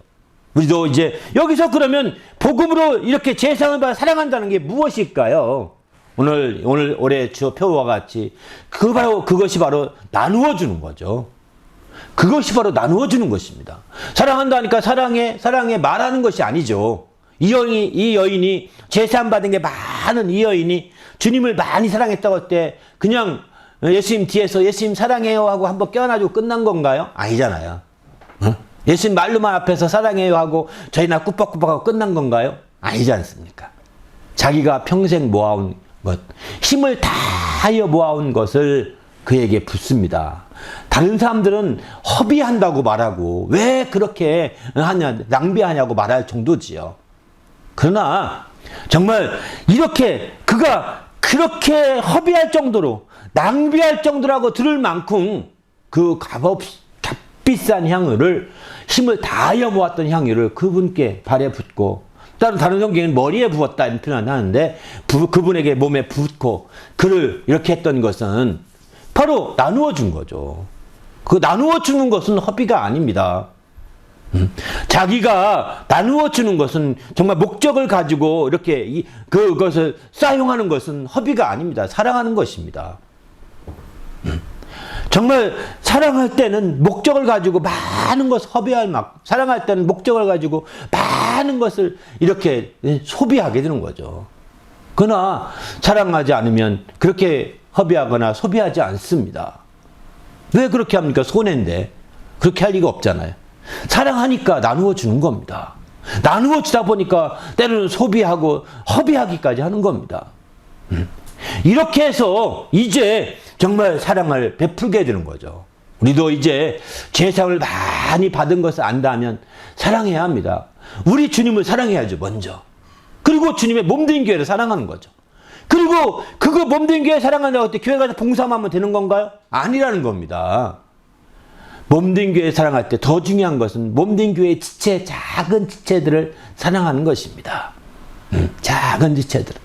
우리도 이제 여기서 그러면 복음으로 이렇게 세상을 사랑한다는 게 무엇일까요? 올해 주 표와 같이 그것이 바로 나누어 주는 거죠. 그것이 바로 나누어 주는 것입니다. 사랑한다니까 사랑해 말하는 것이 아니죠. 이 여인이 제사함 받은 게 많은 이 여인이 주님을 많이 사랑했다고 할 때 그냥 예수님 뒤에서 예수님 사랑해요 하고 한번 껴안아주고 끝난 건가요? 아니잖아요. 예수님 말로만 앞에서 사랑해요 하고 저희나 꾸벅꾸벅하고 끝난 건가요? 아니지 않습니까? 자기가 평생 모아온 것, 힘을 다하여 모아온 것을 그에게 붓습니다. 다른 사람들은 허비한다고 말하고 왜 그렇게 하냐, 낭비하냐고 말할 정도지요. 그러나 정말 이렇게 그가 그렇게 허비할 정도로 낭비할 정도라고 들을 만큼 그 값비싼 향유를 힘을 다하여 모았던 향유를 그분께 발에 붓고 다른 성경에는 머리에 부었다 이런 표현을 하는데 그분에게 몸에 붓고 그를 이렇게 했던 것은 바로 나누어 준 거죠. 그 나누어 주는 것은 허비가 아닙니다. 자기가 나누어 주는 것은 정말 목적을 가지고 이렇게 그것을 사용하는 것은 허비가 아닙니다. 사랑하는 것입니다. 정말 사랑할 때는 목적을 가지고 많은 것을 사랑할 때는 목적을 가지고 많은 것을 이렇게 소비하게 되는 거죠. 그러나 사랑하지 않으면 그렇게 허비하거나 소비하지 않습니다. 왜 그렇게 합니까? 손해인데. 그렇게 할 리가 없잖아요. 사랑하니까 나누어 주는 겁니다. 나누어 주다 보니까 때로는 소비하고 허비하기까지 하는 겁니다. 이렇게 해서 이제 정말 사랑을 베풀게 되는 거죠. 우리도 이제 죄상을 많이 받은 것을 안다면 사랑해야 합니다. 우리 주님을 사랑해야죠, 먼저. 그리고 주님의 몸된 교회를 사랑하는 거죠. 그리고 그거 몸된 교회 사랑한다고 할 때 교회 가서 봉사만 하면 되는 건가요? 아니라는 겁니다. 몸된 교회 사랑할 때 더 중요한 것은 몸된 교회의 지체, 작은 지체들을 사랑하는 것입니다. 작은 지체들.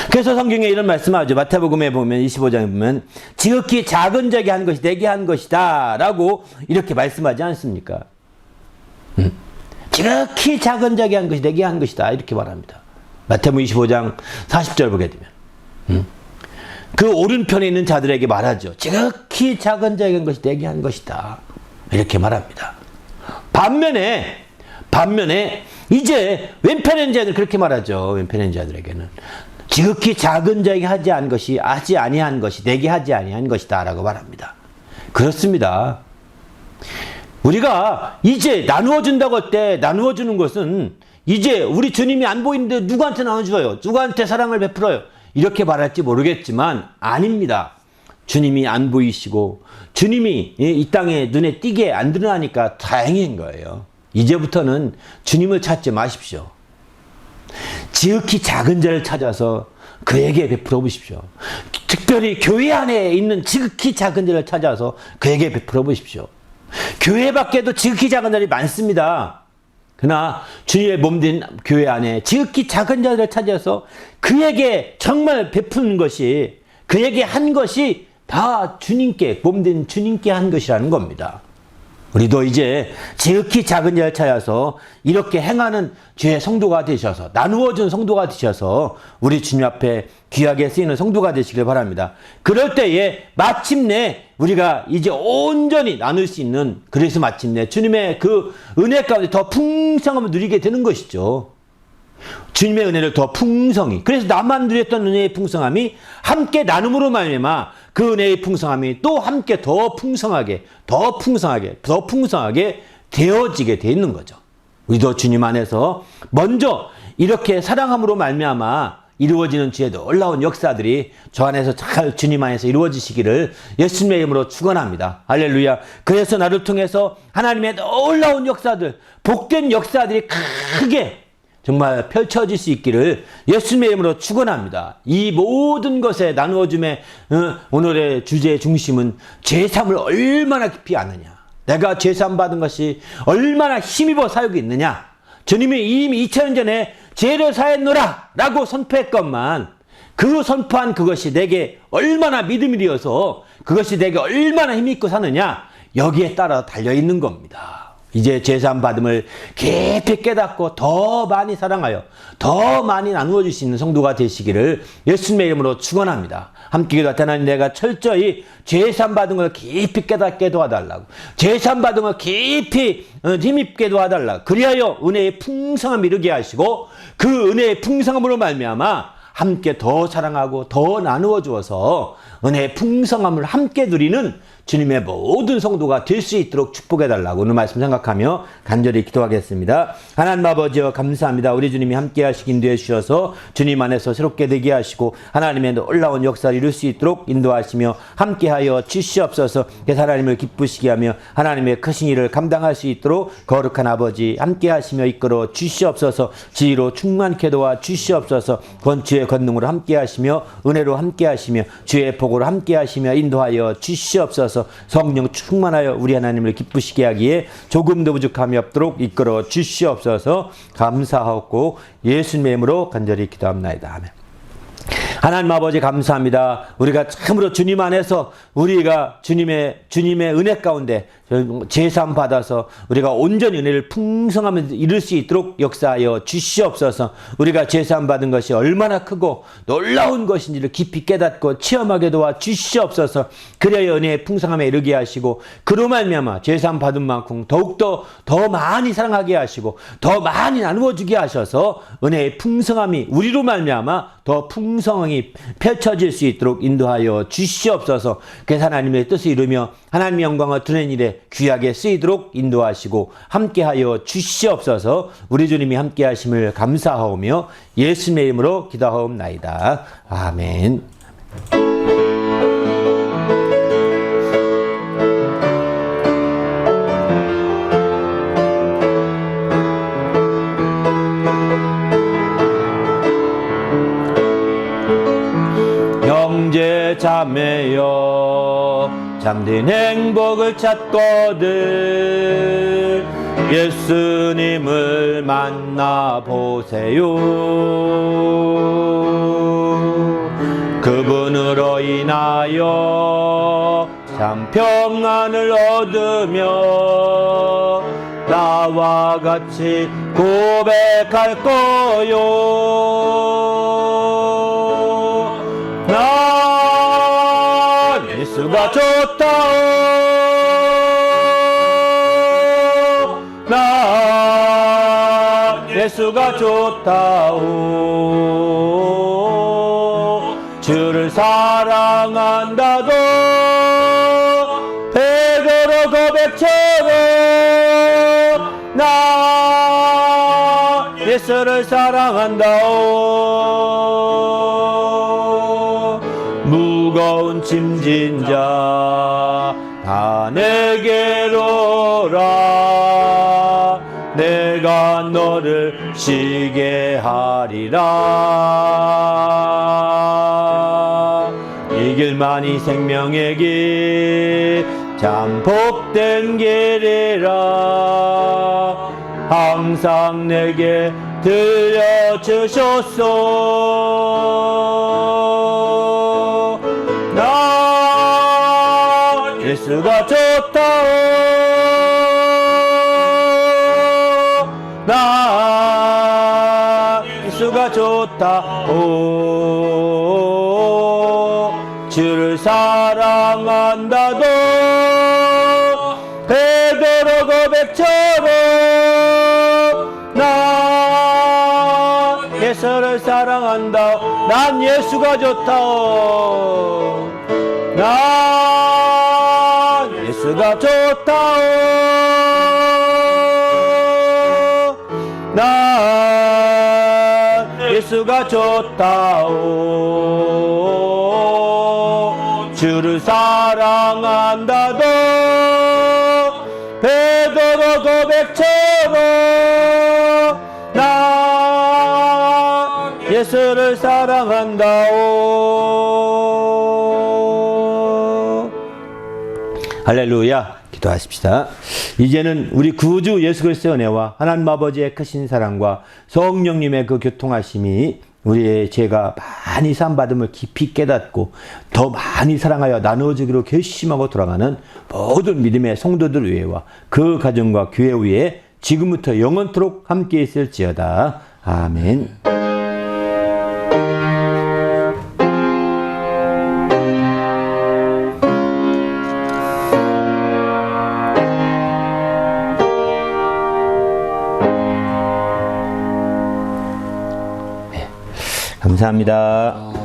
그래서 성경에 이런 말씀하죠. 마태복음에 보면 25장에 보면 지극히 작은 자에게 한 것이 내게 한 것이다 라고 이렇게 말씀하지 않습니까? 지극히 작은 자에게 한 것이 내게 한 것이다 이렇게 말합니다. 마태복음 25장 40절 보게 되면 그 오른편에 있는 자들에게 말하죠. 지극히 작은 자에게 한 것이 내게 한 것이다 이렇게 말합니다. 반면에 이제 왼편에 있는 자들은 그렇게 말하죠. 왼편에 있는 자들에게는 지극히 작은 자에게 하지 아니한 것이 내게 하지 아니한 것이다 라고 말합니다. 그렇습니다. 우리가 이제 나누어 준다고 할 때 나누어 주는 것은 이제 우리 주님이 안 보이는데 누구한테 나눠줘요? 누구한테 사랑을 베풀어요? 이렇게 말할지 모르겠지만 아닙니다. 주님이 안 보이시고 주님이 이 땅에 눈에 띄게 안 드러나니까 다행인 거예요. 이제부터는 주님을 찾지 마십시오. 지극히 작은 자를 찾아서 그에게 베풀어 보십시오. 특별히 교회 안에 있는 지극히 작은 자를 찾아서 그에게 베풀어 보십시오. 교회 밖에도 지극히 작은 자들이 많습니다. 그러나 주님의 몸된 교회 안에 지극히 작은 자들을 찾아서 그에게 정말 베푸는 것이, 그에게 한 것이 다 주님께, 몸된 주님께 한 것이라는 겁니다. 우리도 이제 지극히 작은 자를 찾아서 이렇게 행하는 주의 성도가 되셔서, 나누어준 성도가 되셔서 우리 주님 앞에 귀하게 쓰이는 성도가 되시길 바랍니다. 그럴 때에 마침내 우리가 이제 온전히 나눌 수 있는, 그래서 마침내 주님의 그 은혜 가운데 더 풍성함을 누리게 되는 것이죠. 주님의 은혜를 더 풍성히, 그래서 나만 누렸던 은혜의 풍성함이 함께 나눔으로 말미암아 그 은혜의 풍성함이 또 함께 더 풍성하게 되어지게 돼 있는 거죠. 우리도 주님 안에서 먼저 이렇게 사랑함으로 말미암아 이루어지는 주의 놀라운 역사들이 저 안에서 잘 주님 안에서 이루어지시기를 예수님의 이름으로 축원합니다. 할렐루야. 그래서 나를 통해서 하나님의 놀라운 역사들, 복된 역사들이 크게 정말 펼쳐질 수 있기를 예수님의 이름으로 축원합니다. 이 모든 것에 나누어줌의 오늘의 주제의 중심은 죄삼을 얼마나 깊이 아느냐, 내가 죄삼 받은 것이 얼마나 힘입어 사역이 있느냐. 주님이 이미 2000년 전에 죄를 사했노라 라고 선포했건만 그 선포한 그것이 내게 얼마나 믿음이 되어서 그것이 내게 얼마나 힘있고 사느냐, 여기에 따라 달려있는 겁니다. 이제 죄사함 받음을 깊이 깨닫고 더 많이 사랑하여 더 많이 나누어 줄 수 있는 성도가 되시기를 예수님의 이름으로 축원합니다. 함께 기도할 때 하나님, 내가 철저히 죄사함 받은 걸 깊이 깨닫게 도와달라고, 죄사함 받은 걸 깊이 힘입게 도와달라고, 그리하여 은혜의 풍성함을 이루게 하시고 그 은혜의 풍성함으로 말미암아 함께 더 사랑하고 더 나누어 주어서 은혜의 풍성함을 함께 누리는 주님의 모든 성도가 될 수 있도록 축복해달라고 오늘 말씀 생각하며 간절히 기도하겠습니다. 하나님 아버지여, 감사합니다. 우리 주님이 함께 하시기 인도해 주셔서 주님 안에서 새롭게 되게 하시고 하나님의 놀라운 역사를 이룰 수 있도록 인도하시며 함께하여 주시옵소서. 그래서 하나님을 기쁘시게 하며 하나님의 크신 일을 감당할 수 있도록 거룩한 아버지 함께 하시며 이끌어 주시옵소서. 지혜로 충만케 도와 주시옵소서. 권주의 권능으로 함께 하시며 은혜로 함께 하시며 주의 복으로 함께 하시며 인도하여 주시옵소서. 성령 충만하여 우리 하나님을 기쁘시게 하기에 조금도 부족함이 없도록 이끌어 주시옵소서. 감사하고 예수님의 이름으로 간절히 기도합나이다. 아멘. 하나님 아버지 감사합니다. 우리가 참으로 주님 안에서 우리가 주님의 은혜 가운데 제삼 받아서 우리가 온전히 은혜를 풍성하면서 이룰 수 있도록 역사하여 주시옵소서. 우리가 제삼 받은 것이 얼마나 크고 놀라운 것인지를 깊이 깨닫고 체험하게 도와 주시옵소서. 그래야 은혜의 풍성함에 이르게 하시고 그로 말미암아 제삼 받은 만큼 더욱더 더 많이 사랑하게 하시고 더 많이 나누어 주게 하셔서 은혜의 풍성함이 우리로 말미암아 더 풍성히 펼쳐질 수 있도록 인도하여 주시옵소서. 그래서 하나님의 뜻을 이루며 하나님의 영광을 드러내는 일에 귀하게 쓰이도록 인도하시고 함께하여 주시옵소서. 우리 주님이 함께하심을 감사하오며 예수님의 이름으로 기도하옵나이다. 아멘. 형제 자매여, 참된 행복을 찾거든 예수님을 만나보세요. 그분으로 인하여 참 평안을 얻으며 나와 같이 고백할 거요. 난 예수가 좋다오. 난 예수가 좋다오. 주를 사랑한다고 베드로 고백처럼 나 예수를 사랑한다오. 무거운 짐진 자 다 내게로 오라. 내가 너를 쉬게 하리라. 이 길만이 생명의 길, 참 복된 길이라 항상 내게 들려주셨소. 나 예수가 좋다오. 나 예수가 좋다오. 주를 사랑한다도 베드로 고백처럼 나 예수를 사랑한다. 난 예수가 좋다오. 난 예수가 좋다오. 난 예수가 좋다오. 주를 사랑한다도 베드로 고백처럼 나 예수를 사랑한다오. 할렐루야. 기도하십시다. 이제는 우리 구주 예수 그리스도의 은혜와 하나님 아버지의 크신 사랑과 성령님의 그 교통하심이 우리의 죄가 많이 사함받음을 깊이 깨닫고 더 많이 사랑하여 나누어지기로 결심하고 돌아가는 모든 믿음의 성도들 위에와 그 가정과 교회 위에 지금부터 영원토록 함께 있을지어다. 아멘. 감사합니다.